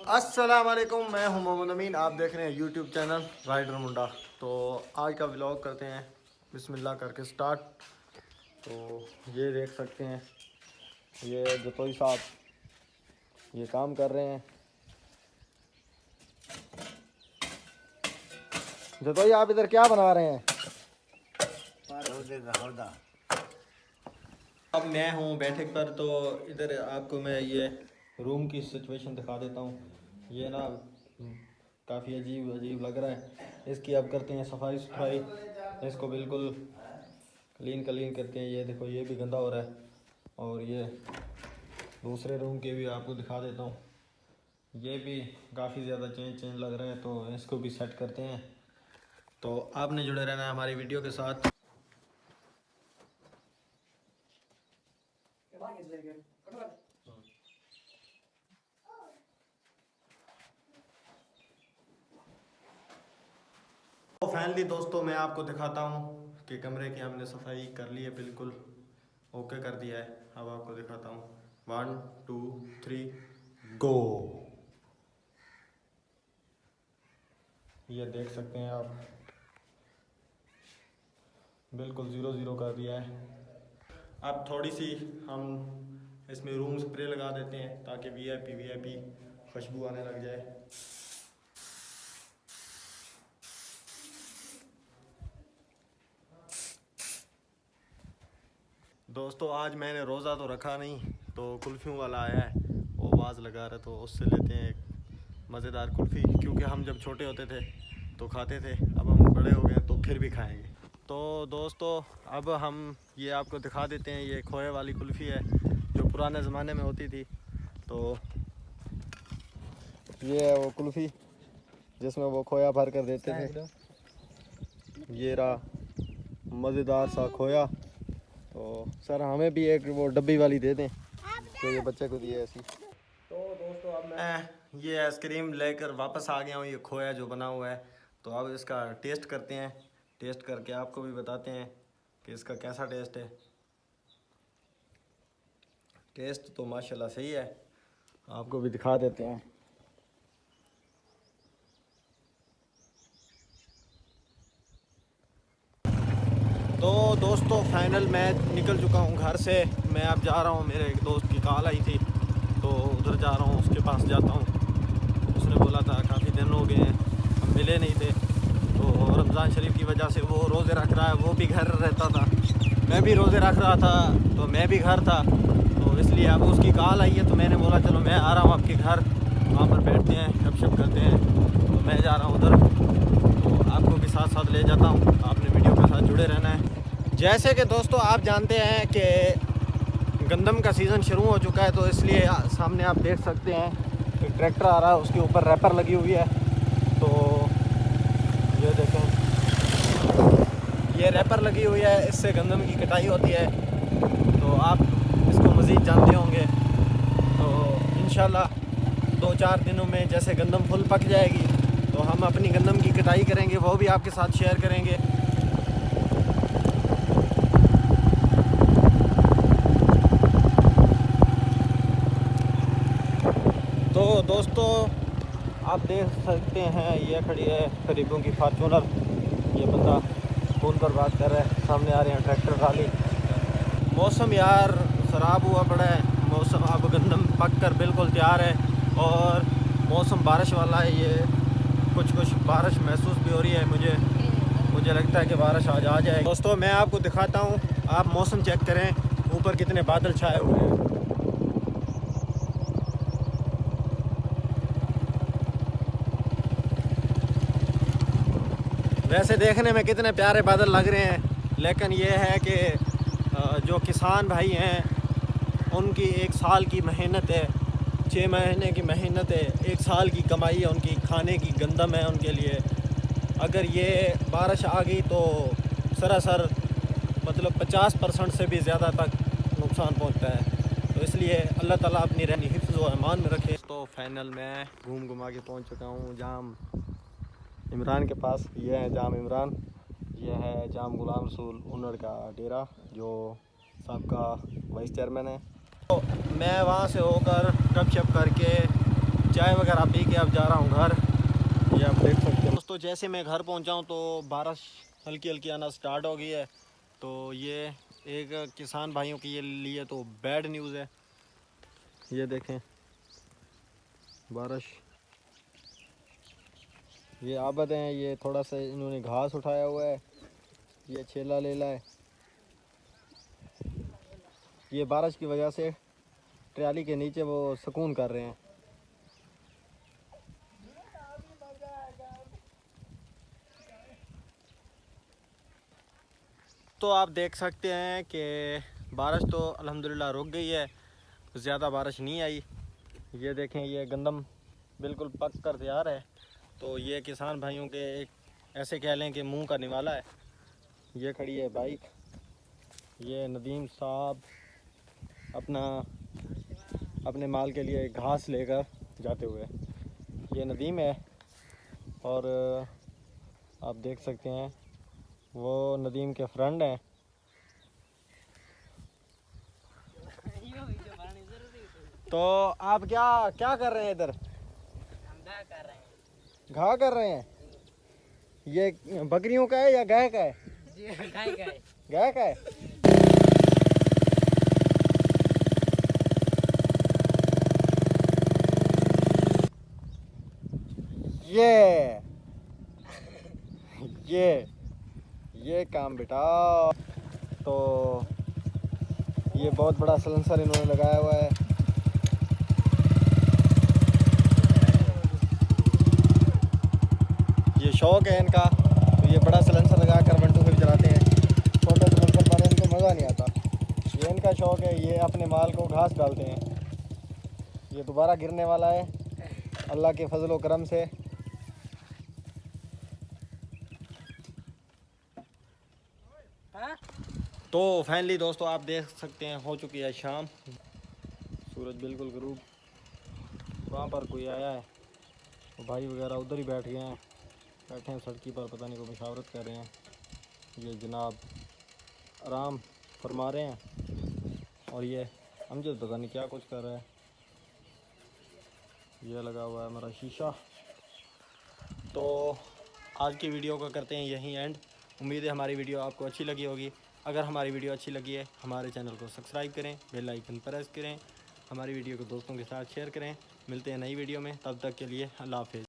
अस्सलाम वालेकुम, मैं हूं मोहम्मद अमीन। आप देख रहे हैं यूट्यूब चैनल राइडर मुंडा। तो आज का व्लॉग करते हैं बिस्मिल्लाह करके स्टार्ट। तो ये देख सकते हैं, ये जतोई साहब ये काम कर रहे हैं। जतोई, आप इधर क्या बना रहे हैं? अब मैं हूँ बैठक पर, तो इधर आपको मैं ये रूम की सिचुएशन दिखा देता हूँ। ये ना काफ़ी अजीब अजीब लग रहा है। इसकी अब करते हैं सफाई सुथराई, इसको बिल्कुल क्लीन करते हैं। ये देखो, ये भी गंदा हो रहा है। और ये दूसरे रूम के भी आपको दिखा देता हूँ, ये भी काफ़ी ज़्यादा चेंज लग रहा है। तो इसको भी सेट करते हैं। तो आपने जुड़े रहना है हमारी वीडियो के साथ। तो फाइनली दोस्तों, मैं आपको दिखाता हूँ कि कमरे की हमने सफाई कर ली है, बिल्कुल ओके कर दिया है। अब आपको दिखाता हूँ, 1 2 3 गो। ये देख सकते हैं आप, बिल्कुल 0 कर दिया है। अब थोड़ी सी हम इसमें रूम स्प्रे लगा देते हैं ताकि वीआईपी खुशबू आने लग जाए। दोस्तों, आज मैंने रोज़ा तो रखा नहीं, तो कुल्फ़ियों वाला आया है, वो आवाज़ लगा रहा है, तो उससे लेते हैं एक मज़ेदार कुल्फ़ी। क्योंकि हम जब छोटे होते थे तो खाते थे, अब हम बड़े हो गए तो फिर भी खाएंगे। तो दोस्तों, अब हम ये आपको दिखा देते हैं, ये खोए वाली कुल्फ़ी है जो पुराने ज़माने में होती थी। तो ये है वो कुल्फ़ी जिसमें वो खोया भर कर देते थे। ये रहा मज़ेदार सा खोया। तो सर, हमें भी एक वो डब्बी वाली दे दें, तो ये बच्चे को दिए ऐसी। तो दोस्तों, अब मैं ये आइसक्रीम लेकर वापस आ गया हूँ, ये खोया जो बना हुआ है। तो अब इसका टेस्ट करते हैं, टेस्ट करके आपको भी बताते हैं कि इसका कैसा टेस्ट है। टेस्ट तो माशाल्लाह सही है, आपको भी दिखा देते हैं। तो दोस्तों, फाइनल मैं निकल चुका हूँ घर से। मैं अब जा रहा हूँ, मेरे एक दोस्त की कॉल आई थी, तो उधर जा रहा हूँ, उसके पास जाता हूँ। उसने बोला था काफ़ी दिन हो गए हैं, हम मिले नहीं थे। तो रमज़ान शरीफ की वजह से वो रोज़े रख रहा है, वो भी घर रहता था, मैं भी रोज़े रख रहा था, तो मैं भी घर था। तो इसलिए अब उसकी कॉल आई है, तो मैंने बोला चलो मैं आ रहा हूँ आपके घर, वहाँ पर बैठते हैं, गपशप करते हैं। तो मैं जा रहा हूँ उधर, तो आपको भी साथ साथ ले जाता हूँ। आपने वीडियो के साथ जुड़े रहना है। जैसे कि दोस्तों आप जानते हैं कि गंदम का सीज़न शुरू हो चुका है, तो इसलिए सामने आप देख सकते हैं एक ट्रैक्टर आ रहा है, उसके ऊपर रैपर लगी हुई है। तो ये देखें, ये रैपर लगी हुई है, इससे गंदम की कटाई होती है। तो आप इसको मज़ीद जानते होंगे। तो इंशाल्लाह 2-4 दिनों में जैसे गंदम फुल पक जाएगी, तो हम अपनी गंदम की कटाई करेंगे, वो भी आपके साथ शेयर करेंगे। तो दोस्तों, आप देख सकते हैं, ये खड़ी है गरीबों की फार्चूनर। ये बंदा फ़ोन पर बात कर रहा है, सामने आ रहे हैं ट्रैक्टर ट्राली। मौसम यार ख़राब हुआ पड़ा है, मौसम अब गंदम पक कर बिल्कुल तैयार है, और मौसम बारिश वाला है। ये कुछ बारिश महसूस भी हो रही है, मुझे लगता है कि बारिश आज आ जाएगी। दोस्तों, मैं आपको दिखाता हूँ, आप मौसम चेक करें, ऊपर कितने बादल छाए हुए हैं। वैसे देखने में कितने प्यारे बादल लग रहे हैं, लेकिन ये है कि जो किसान भाई हैं उनकी एक साल की मेहनत है, 6 महीने की मेहनत है, एक साल की कमाई है उनकी, खाने की गंदम है उनके लिए। अगर ये बारिश आ गई तो सरासर मतलब 50% से भी ज़्यादा तक नुकसान पहुंचता है। तो इसलिए अल्लाह ताला अपनी रहनी हिफ्ज़ व अमान में रखे। तो फाइनल मैं घूमा के पहुंच चुका हूँ जाम इमरान के पास। ये है जाम इमरान, ये है जाम गुलाम रसूल उन्नड़ का डेरा, जो सबका वाइस चेयरमैन है। तो मैं वहाँ से होकर गपशप करके चाय वगैरह पी के अब जा रहा हूँ घर। ये आप देख सकते हैं दोस्तों, जैसे मैं घर पहुँचा हूँ तो बारिश हल्की हल्की आना स्टार्ट हो गई है। तो ये एक किसान भाइयों के लिए तो बैड न्यूज़ है। ये देखें बारिश, ये आबद हैं, ये थोड़ा सा इन्होंने घास उठाया हुआ है, ये छेला लेला है। ये बारिश की वजह से ट्राली के नीचे वो सुकून कर रहे हैं। तो आप देख सकते हैं कि बारिश तो अल्हम्दुलिल्लाह रुक गई है, ज़्यादा बारिश नहीं आई। ये देखें ये गंदम बिल्कुल पक कर तैयार है। तो ये किसान भाइयों के एक ऐसे कह लें कि मुंह का निवाला है। ये खड़ी है बाइक, ये नदीम साहब अपने माल के लिए घास लेकर जाते हुए, ये नदीम है। और आप देख सकते हैं वो नदीम के फ्रेंड हैं। तो आप क्या क्या कर रहे हैं इधर? घा कर रहे हैं। ये बकरियों का है या गाय का है? गाय का है। गाय का है। ये ये काम बेटा। तो ये बहुत बड़ा सलेंसर इन्होंने लगाया हुआ है। ये शौक है इनका, तो ये बड़ा सलेंसर लगा कर 1 2 5 चलाते हैं। छोटे सलेंसर पर इनको मज़ा नहीं आता। ये इनका शौक है, ये अपने माल को घास डालते हैं। ये दोबारा गिरने वाला है अल्लाह के फजल व करम से। तो फाइनली दोस्तों आप देख सकते हैं हो चुकी है शाम, सूरज बिल्कुल गरूब। वहाँ पर कोई आया है, तो भाई वगैरह उधर ही बैठ गए हैं, बैठे हैं सड़की पर, पता नहीं को मशावरत कर रहे हैं। ये जनाब आराम फरमा रहे हैं और ये अमजद पता नहीं क्या कुछ कर रहा है। ये लगा हुआ है हमारा शीशा। तो आज की वीडियो को करते हैं यहीं एंड। उम्मीद है हमारी वीडियो आपको अच्छी लगी होगी। अगर हमारी वीडियो अच्छी लगी है हमारे चैनल को सब्सक्राइब करें, बेल आइकन प्रेस करें, हमारी वीडियो को दोस्तों के साथ शेयर करें। मिलते हैं नई वीडियो में, तब तक के लिए अल्लाह हाफ़िज़।